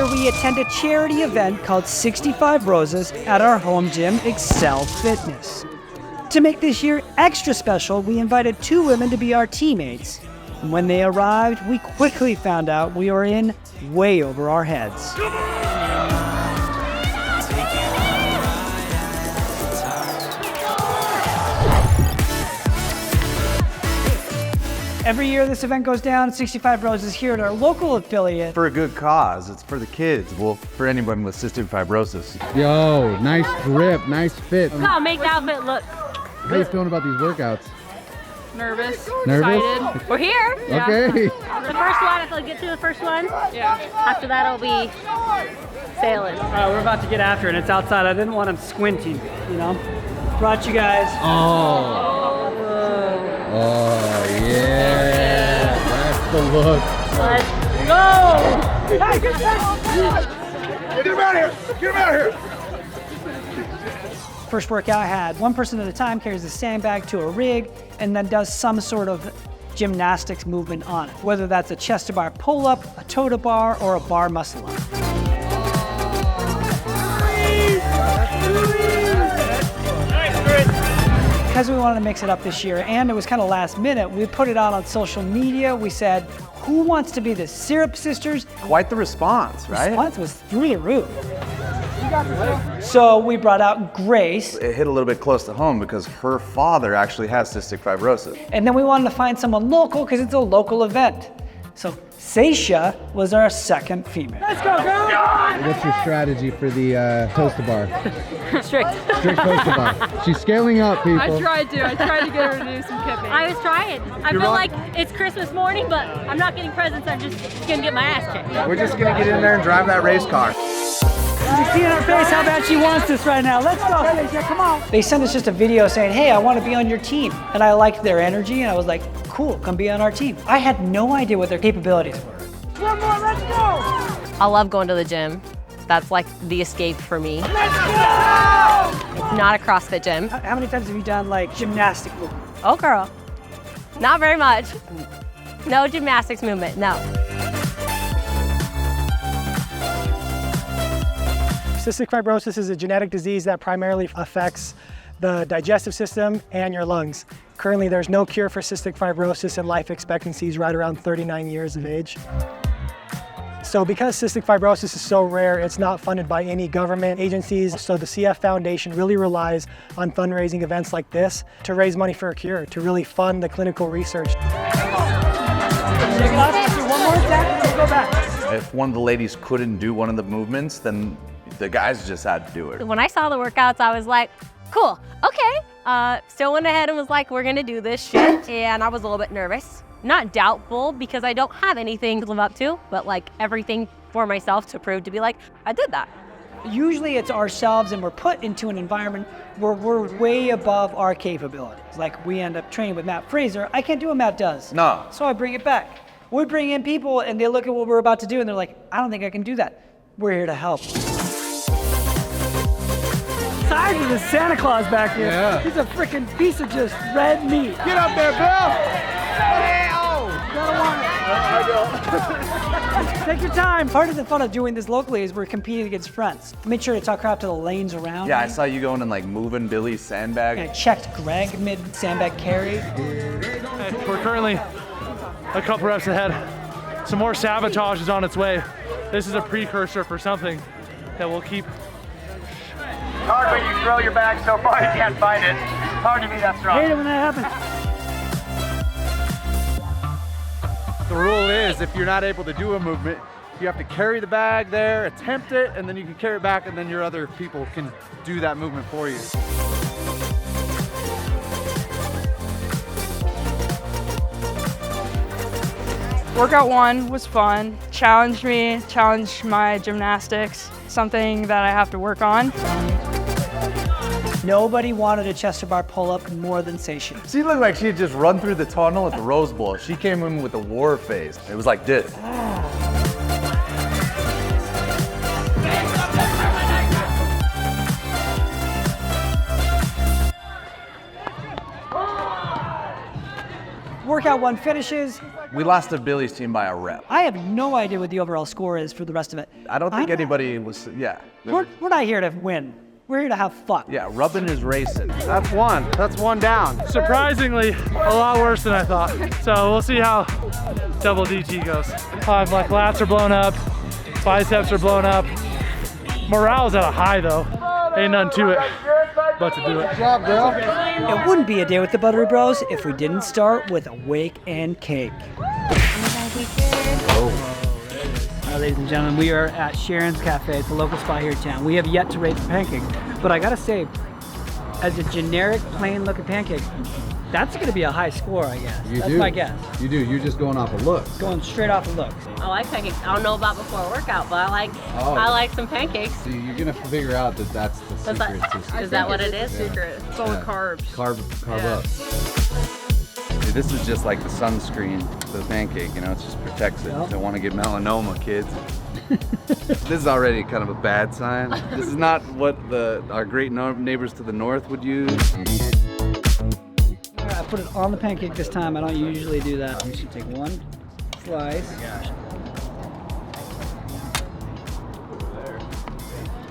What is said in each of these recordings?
year, we attend a charity event called 65 Roses at our home gym, Excel Fitness. To make this year extra special, we invited 2 women to be our teammates. And when they arrived, we quickly found out we were in way over our heads. Every year this event goes down, 65 Roses here at our local affiliate. For a good cause, it's for the kids, well, for anyone with cystic fibrosis. Yo, nice grip, nice fit. I'll make the outfit look. How are you feeling about these workouts? Nervous. Nervous? Excited. We're here. Yeah. Okay. The first one, if I get to the first one, Yeah. after that I'll be sailing. We're about to get after it. It's outside. I didn't want them squinting, you know? Brought you guys. Oh. Oh, yeah. That's the look. Let's go! Hey, get Get him out of here! Get him out of here! First workout I had, one person at a time carries a sandbag to a rig and then does some sort of gymnastics movement on it, whether that's a chest to bar pull-up, a toe to bar, or a bar muscle up. Because we wanted to mix it up this year and it was kind of last minute, we put it out on social media. We said, who wants to be the Syrup Sisters? Quite the response, right? The response was through the roof. So we brought out Grace. It hit a little bit close to home because her father actually has cystic fibrosis. And then we wanted to find someone local because it's a local event. So Sasha was our second female. Let's go, girl! What's your strategy for the toaster bar? Strict. Strict toaster bar. She's scaling up, people. I tried to get her to do some kipping. I was trying. I feel like it's Christmas morning, but I'm not getting presents. I'm just gonna get my ass kicked. We're just gonna get in there and drive that race car. You see in her face how bad she wants this right now. Let's go, Sasha, come on. They sent us just a video saying, hey, I want to be on your team. And I liked their energy and I was like, cool, come be on our team. I had no idea what their capabilities were. One more, let's go! I love going to the gym. That's like the escape for me. Let's go! It's not a CrossFit gym. How many times have you done like gymnastic movement? Oh girl, not very much. No gymnastics movement, no. Cystic fibrosis is a genetic disease that primarily affects the digestive system and your lungs. Currently, there's no cure for cystic fibrosis and life expectancy is right around 39 years of age. So because cystic fibrosis is so rare, it's not funded by any government agencies. So the CF Foundation really relies on fundraising events like this to raise money for a cure, to really fund the clinical research. Shake it off, do one more step, we'll go back. If one of the ladies couldn't do one of the movements, then the guys just had to do it. When I saw the workouts, I was like, cool, okay. Still went ahead and was like, we're gonna do this shit. And I was a little bit nervous. Not doubtful because I don't have anything to live up to, but like everything for myself to prove to be like, I did that. Usually it's ourselves and we're put into an environment where we're way above our capabilities. Like we end up training with Matt Fraser. I can't do what Matt does. No. So I bring it back. We bring in people and they look at what we're about to do and they're like, I don't think I can do that. We're here to help. Size of the Santa Claus back here. Yeah. He's a freaking piece of just red meat. Get up there, Bill! Take your time. Part of the fun of doing this locally is we're competing against friends. I made sure to talk crap to the lanes around Yeah, I me. saw you going and like moving Billy's sandbag. I checked Greg mid-sandbag carry. We're currently a couple reps ahead. Some more sabotage is on its way. This is a precursor for something that will keep. Hard when you throw your bag so far you can't find it. Hard to be that strong. Hate it when that happens. The rule is if you're not able to do a movement, you have to carry the bag there, attempt it, and then you can carry it back, and then your other people can do that movement for you. Workout 1 was fun. Challenged me, challenged my gymnastics, something that I have to work on. Nobody wanted a chest to bar pull-up more than Sasha. She looked like she had just run through the tunnel at the Rose Bowl. She came in with a war face. It was like this. Workout how one finishes. We lost to Billy's team by a rep. I have no idea what the overall score is for the rest of it. I don't think anybody was, yeah. We're not here to win. We're here to have fun. Yeah, rubbing is racing. That's one. That's one down. Surprisingly, a lot worse than I thought. So we'll see how double DT goes. My lats are blown up, biceps are blown up. Morale's at a high though. Ain't nothing to it but to do it. Good job, girl. It wouldn't be a day with the Buttery Bros if we didn't start with a wake and cake. All right, ladies and gentlemen, we are at Sharon's Cafe. It's a local spot here in town. We have yet to rate the pancake, but I gotta say, as a generic, plain looking pancake, that's gonna be a high score, I guess. That's my guess. You do. You're just going off of looks. Going straight off of looks. I like pancakes. I don't know about before a workout, but I like some pancakes. See, you're gonna figure out that that's the secret. Is that what it is? Secret. It's all the carbs. Carb up. Dude, this is just like the sunscreen for the pancake, you know, it just protects it. Don't want to get melanoma, kids. This is already kind of a bad sign. This is not what our great neighbors to the north would use. All right, I put it on the pancake this time. I don't usually do that. I'm just gonna take one slice.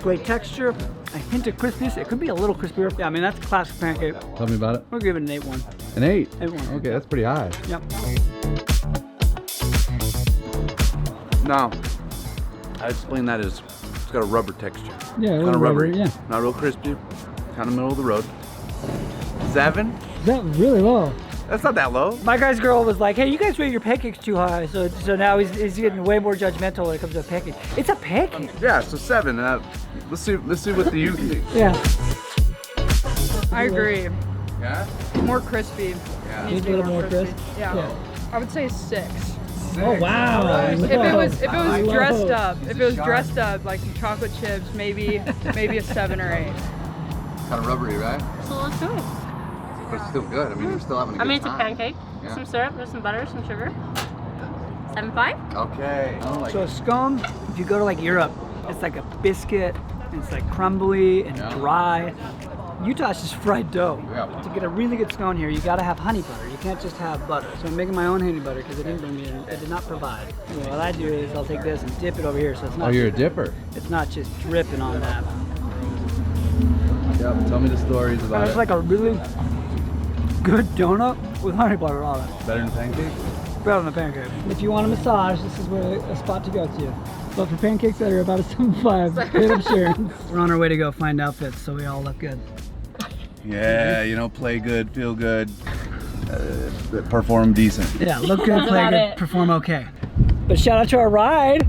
Great texture, a hint of crispiness. It could be a little crispier. Yeah, I mean, that's a classic pancake. Tell me about it. We'll give it an 8-1. An 8? 8-1. Okay, that's pretty high. Yep. Now, I explain that as it's got a rubber texture. Yeah, kind of rubbery. Yeah. Not real crispy, kind of middle of the road. 7? That's really low. That's not that low. My guy's girl was like, hey, you guys rate your pancakes too high. So now he's getting way more judgmental when it comes to a pancake. It's a pancake. Yeah, so 7. Let's see what you think. Yeah. I agree. Yeah? More crispy. Yeah. Needs to be A little more crispy. crisp? Yeah. Yeah. I would say 6. Oh wow. If it was dressed Low. up, like some chocolate chips, maybe a 7 or 8. Kind of rubbery, right? So let's do it. But it's still good. I mean, you're still having a good It's a time. pancake. Yeah. Some syrup, there's some butter, some sugar. 7.5. Okay. I don't like So a it. scone, if you go to like Europe, it's like a biscuit. It's like crumbly and dry. Utah's just fried dough. Yeah. To get a really good scone here, you gotta have honey butter. You can't just have butter. So I'm making my own honey butter because it didn't bring me in. It did not provide. So what I do is I'll take this and dip it over here, so it's not. Oh, you're a dipper. It's not just dripping on that. Yeah. Tell me the stories about It's it. like a really good donut with honey butter on it. Better than pancake? Better than a pancake. If you want a massage, this is where a spot to go to. But for pancakes that are about a 7.5, hit up Sharon. We're on our way to go find outfits so we all look good. Yeah, you know, play good, feel good, perform decent. Yeah, look good, play about good, it. perform okay. But shout out to our ride.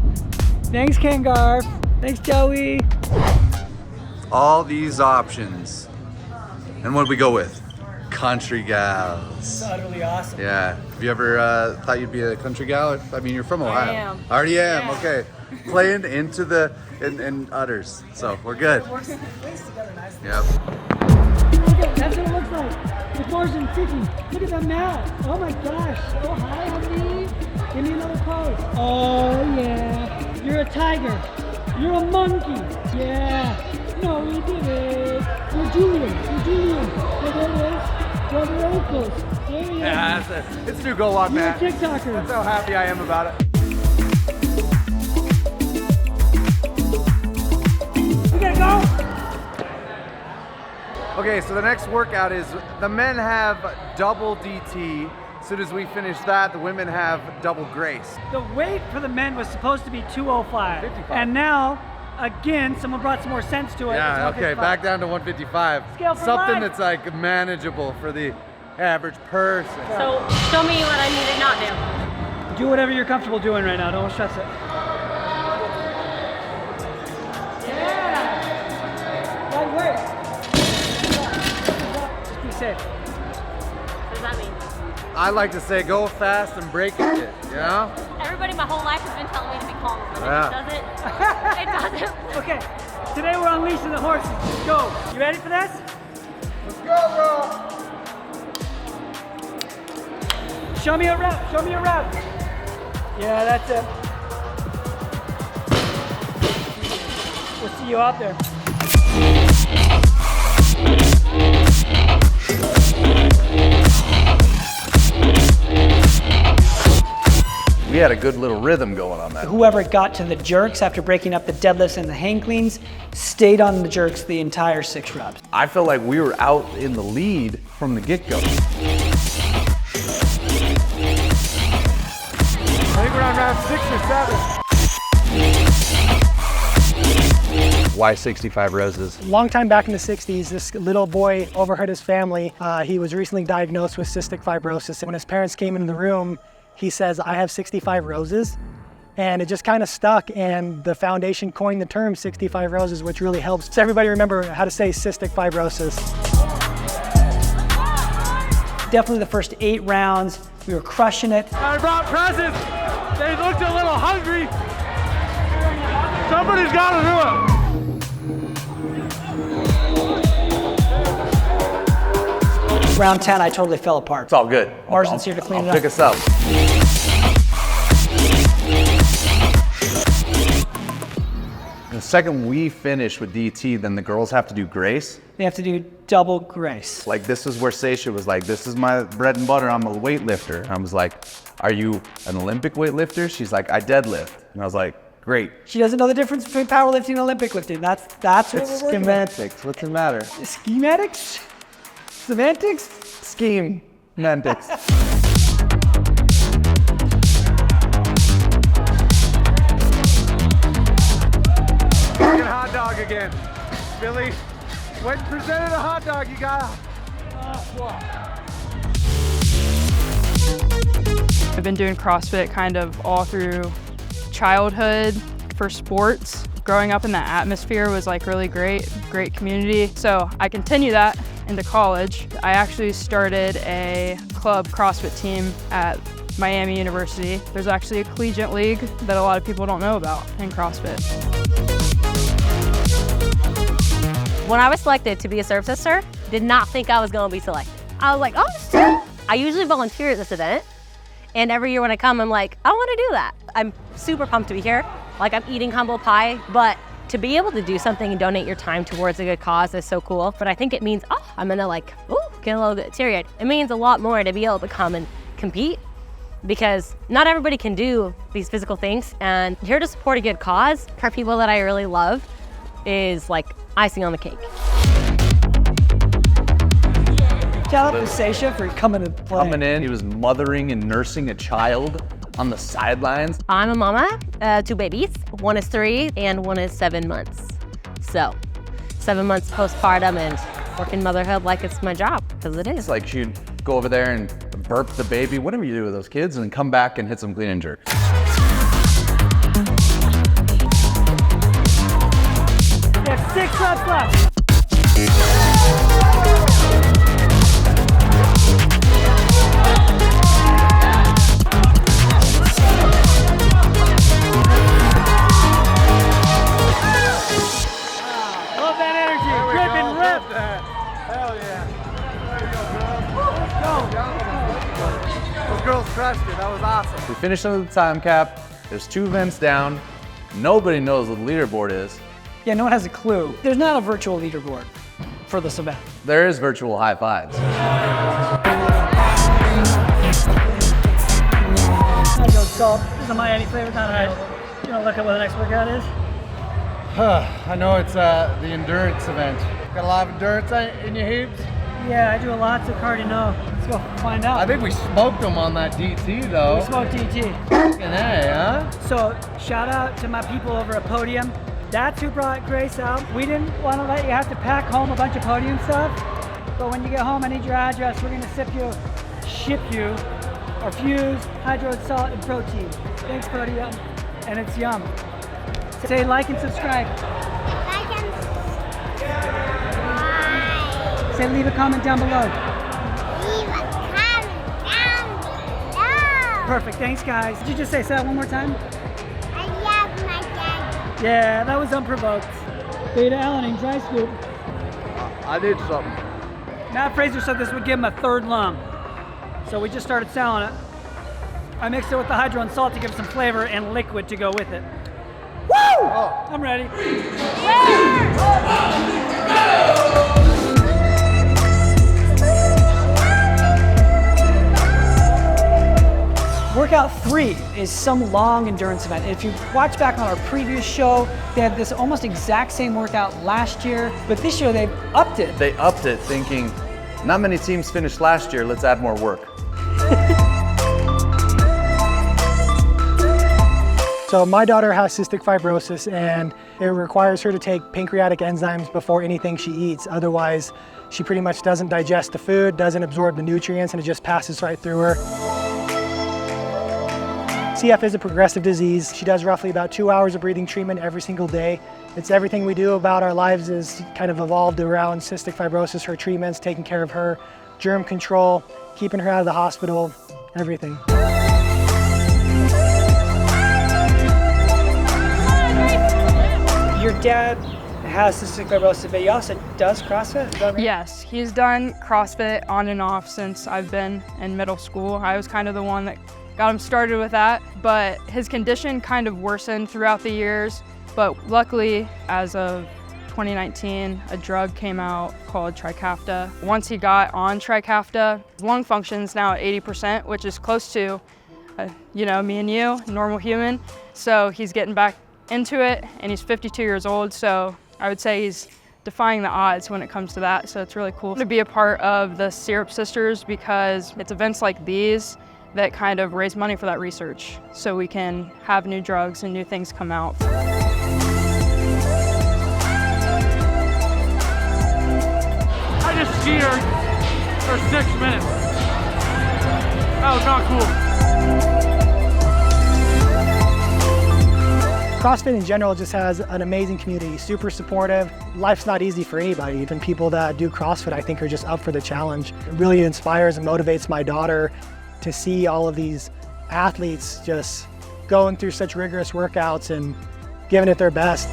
Thanks, Ken Garff. Thanks, Joey. All these options. And what did we go with? Country gals. Utterly awesome. Yeah. Have you ever thought you'd be a country gal? I mean, you're from Ohio. am. I already am. Okay. Playing into the in udders. So we're good. Yep. Okay, that's what it looks like. The Marston City. Look at that map. Oh my gosh. So high on me. Give me another pose. Oh yeah. You're a tiger. You're a monkey. Yeah. No, we did it. You're Julian. You're Julian. There it is. Draw the ankles. There you go. Yeah, it's a new GoWOD, You're a man. TikToker. That's how happy I am about it. We gotta go. Okay, so the next workout is the men have double DT. As soon as we finish that, the women have double grace. The weight for the men was supposed to be 205. 55. And now, again, someone brought some more sense to it. Yeah, It's okay, 155. back down to 155. Scale for Something life. that's like manageable for the average person. So show me what I need to not do. Do whatever you're comfortable doing right now. Don't stress it. Yeah. Lightweight. Just be safe. What does that mean? I like to say go fast and break it, you know? Everybody my whole life has been telling me to be calm, but Yeah. it doesn't. Okay. Today we're unleashing the horses. Let's go. You ready for this? Let's go, bro! Show me a rep. Show me a rep. Yeah, that's it. We'll see you out there. We had a good little rhythm going on that. Whoever got to the jerks after breaking up the deadlifts and the hang cleans stayed on the jerks the entire 6 reps. I felt like we were out in the lead from the get-go. I think we're on round 6 or 7. Why 65 roses? Long time back in the 60s, this little boy overheard his family. He was recently diagnosed with cystic fibrosis. When his parents came in the room, he says, "I have 65 roses." And it just kind of stuck, and the foundation coined the term 65 roses, which really helps. So everybody remember how to say cystic fibrosis. Definitely the first 8 rounds, we were crushing it. I brought presents. They looked a little hungry. Somebody's got to do it. Round 10, I totally fell apart. It's all good. Marston's here to clean it up. Pick us up. The second we finish with DT, then the girls have to do grace. They have to do double grace. Like, this is where Sasha was like, this is my bread and butter, I'm a weightlifter. And I was like, are you an Olympic weightlifter? She's like, I deadlift. And I was like, great. She doesn't know the difference between powerlifting and Olympic lifting. That's what It's we're working on. schematics, what's the matter? Schematics? Semantics? Schematics. Fucking hot dog again. Billy, when presented a hot dog, you gotta. I've been doing CrossFit kind of all through childhood for sports. Growing up in that atmosphere was like really great community. So I continue that into college. I actually started a club CrossFit team at Miami University. There's actually a collegiate league that a lot of people don't know about in CrossFit. When I was selected to be a serve sister, did not think I was gonna be selected. I was like, oh, shit. I usually volunteer at this event. And every year when I come, I'm like, I wanna do that. I'm super pumped to be here. Like, I'm eating humble pie, but to be able to do something and donate your time towards a good cause is so cool. But I think it means, oh, I'm gonna like, ooh, get a little bit teary-eyed. It means a lot more to be able to come and compete, because not everybody can do these physical things. And here to support a good cause for people that I really love is like icing on the cake. Shout out to Sasha for coming to play. Coming in, he was mothering and nursing a child on the sidelines. I'm a mama, 2 babies. 1 is 3 and 1 is 7 months. So 7 months postpartum and working motherhood like it's my job, because it is. It's like she'd go over there and burp the baby, whatever you do with those kids, and then come back and hit some clean and jerk. We have 6 reps left. Love that energy. Grip and rip. Hell yeah. There you go, girls. Go. Those girls crushed it. That was awesome. We finished under the time cap. There's 2 events down. Nobody knows what the leaderboard is. Yeah, no one has a clue. There's not a virtual leaderboard for this event. There is virtual high fives. I go salt. This is a Miami flavor down right. You want to look at what the next workout is? I know it's the endurance event. Got a lot of endurance in your heaps? Yeah, I do a lot of cardio. Let's go find out. I think we smoked them on that DT though. We smoked DT. Fucking A, huh? So shout out to my people over at Podium. That's who brought Grace out. We didn't want to let you have to pack home a bunch of Podium stuff, but when you get home, I need your address. We're gonna ship you our Fuse, hydro salt, and protein. Thanks, Podium, and it's yum. Say like and subscribe. Say leave a comment down below. Leave a comment down below. Perfect, thanks guys. Did you just say that one more time? I love my dad. Yeah, that was unprovoked. Beta Alanin, dry scoop. I did something. Matt Fraser said this would give him a 3rd lung. So we just started selling it. I mixed it with the hydro and salt to give it some flavor and liquid to go with it. Woo! Oh. I'm ready. Workout 3 is some long endurance event. If you watch back on our previous show, they had this almost exact same workout last year, but this year they've upped it. They upped it thinking, not many teams finished last year, let's add more work. So my daughter has cystic fibrosis, and it requires her to take pancreatic enzymes before anything she eats. Otherwise, she pretty much doesn't digest the food, doesn't absorb the nutrients, and it just passes right through her. CF is a progressive disease. She does roughly about 2 hours of breathing treatment every single day. It's everything we do about our lives is kind of evolved around cystic fibrosis, her treatments, taking care of her, germ control, keeping her out of the hospital, everything. Your dad has cystic fibrosis, but he also does CrossFit? Is that right? Yes, he's done CrossFit on and off since I've been in middle school. I was kind of the one that got him started with that, but his condition kind of worsened throughout the years. But luckily, as of 2019, a drug came out called Trikafta. Once he got on Trikafta, his lung function's now at 80%, which is close to, you know, me and you, normal human. So he's getting back into it, and he's 52 years old, so I would say he's defying the odds when it comes to that. So it's really cool to be a part of the Syrup Sisters, because it's events like these that kind of raise money for that research, so we can have new drugs and new things come out. I just skied for 6 minutes. That was not cool. CrossFit in general just has an amazing community, super supportive. Life's not easy for anybody. Even people that do CrossFit, I think, are just up for the challenge. It really inspires and motivates my daughter to see all of these athletes just going through such rigorous workouts and giving it their best.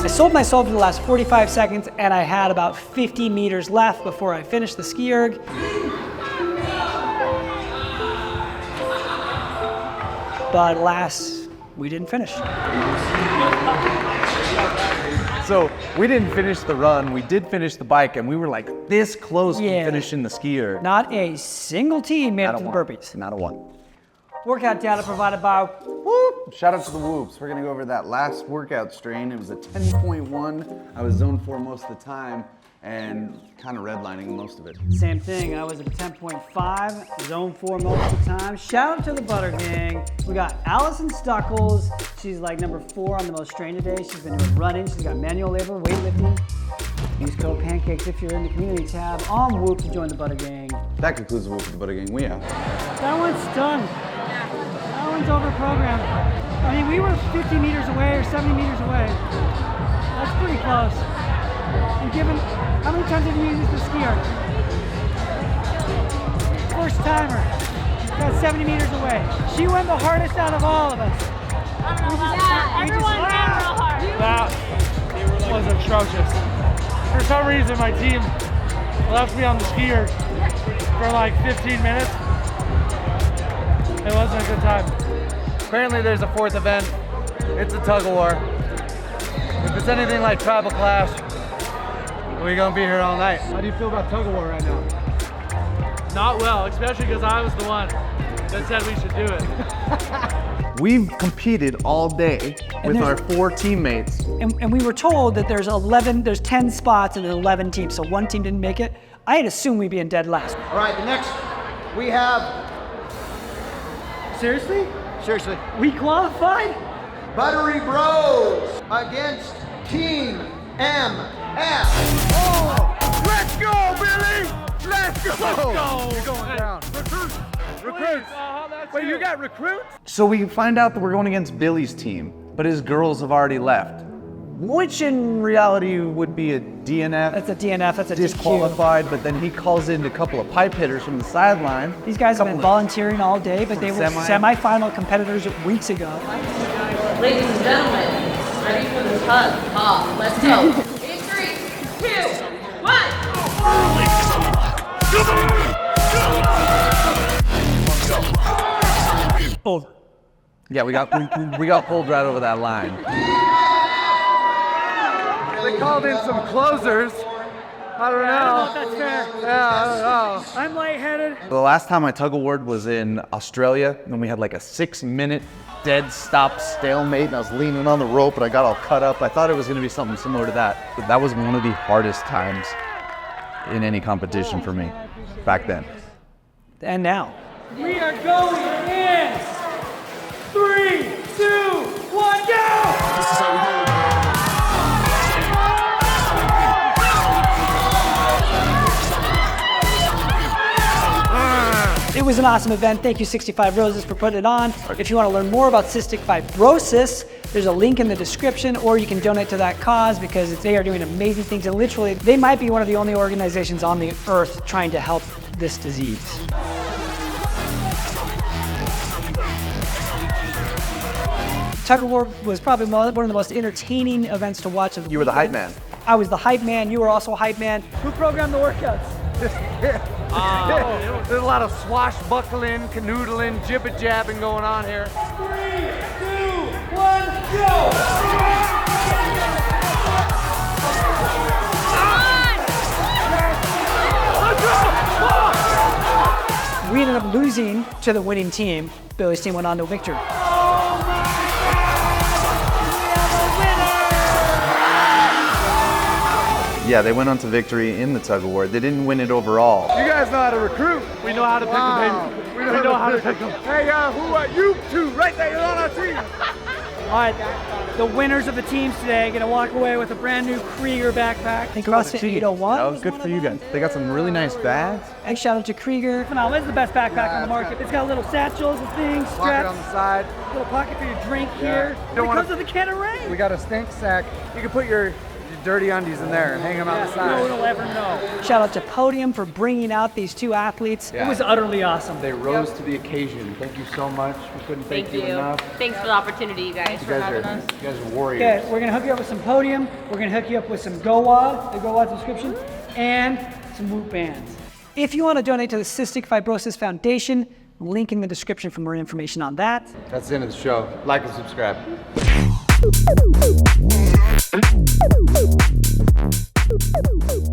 I sold myself in the last 45 seconds, and I had about 50 meters left before I finished the ski erg. But alas, we didn't finish. So we didn't finish the run, we did finish the bike, and we were like this close to finishing the skier. Not a single team made it to the burpees. Not a one. Workout data provided by Whoop! Shout out to the Whoops. We're gonna go over that last workout strain. It was a 10.1. I was zone 4 most of the time and kind of redlining most of it. Same thing, I was at 10.5, zone 4 most of the time. Shout out to the Butter Gang. We got Allison Stuckles. She's like number 4 on the most strain today. She's been doing running, she's got manual labor, weightlifting. Use code Pancakes if you're in the community tab on Whoop to join the Butter Gang. That concludes the Whoop with the Butter Gang. We out. That one's done. That one's over programmed. I mean, we were 50 meters away or 70 meters away. That's pretty close. And given, how many times have you used the skier? First timer. Got 70 meters away. She went the hardest out of all of us. Everyone ran real hard. That was atrocious. For some reason, my team left me on the skier for like 15 minutes. It wasn't a good time. Apparently there's a 4th event. It's a tug of war. If it's anything like Tribal Clash, we're gonna be here all night. How do you feel about tug of war right now? Not well, especially because I was the one that said we should do it. We've competed all day with our 4 teammates. And we were told that there's 10 spots and 11 teams, so one team didn't make it. I had assumed we'd be in dead last. All right, the next we have. Seriously? Seriously. We qualified? Buttery Bros against Team MF. Oh, let's go, Billy! Let's go! You're going down. Recruits! Wait, you got recruits? So we find out that we're going against Billy's team, but his girls have already left. Which in reality would be a DNF. That's a DNF, that's a disqualified, but then he calls in a couple of pipe hitters from the sideline. These guys have been volunteering all day, but they were semi-final competitors weeks ago. Ladies and gentlemen, ready for the tug off. Let's go. In 3, 2, 1. Over. Yeah, we got pulled right over that line. They called in some closers. I don't know. That's fair. Yeah, I don't know. I'm lightheaded. The last time I tug of war was in Australia, and we had like a 6-minute dead stop stalemate, and I was leaning on the rope and I got all cut up. I thought it was gonna be something similar to that. But that was one of the hardest times in any competition for me back then. And now, We are going in 3, 2, 1, go! it was an awesome event. Thank you, 65 Roses, for putting it on. If you want to learn more about cystic fibrosis, there's a link in the description, or you can donate to that cause because they are doing amazing things. And literally, they might be one of the only organizations on the earth trying to help this disease. Tug of war was probably one of the most entertaining events to watch. You were the hype man. I was the hype man. You were also a hype man. Who programmed the workouts? There's a lot of swashbuckling, canoodling, jibber-jabbing going on here. 3, 2, 1, go! We ended up losing to the winning team. Billy's team went on to victory. Yeah, they went on to victory in the tug of war. They didn't win it overall. You guys know how to recruit. We know how to pick them, baby. We know how to pick them. Hey, who are you two right there? You're on our team. All right, the winners of the teams today are gonna walk away with a brand new KRIGER backpack. I think CrossFit 801. That was good for you guys. They got some really nice bags. And shout out to KRIGER. Phenomenal. This is the best backpack on the market. It's got little satchels and things, Pocket straps, on the side. little pocket for your drink here. Don't It wanna- comes with a can of rain. We got a stink sack. You can put your dirty undies in there and hang them out the No side. one will ever know. Shout out to PODIUM for bringing out these two athletes. It was utterly awesome. They rose to the occasion. Thank you so much. We couldn't thank you enough. Thanks for the opportunity, you guys, for having us. You guys are warriors. Okay, we're gonna hook you up with some PODIUM. We're gonna hook you up with some GOWOD, the GOWOD subscription, and some Whoop bands. If you want to donate to the Cystic Fibrosis Foundation, link in the description for more information on that. That's the end of the show. Like and subscribe. Woo!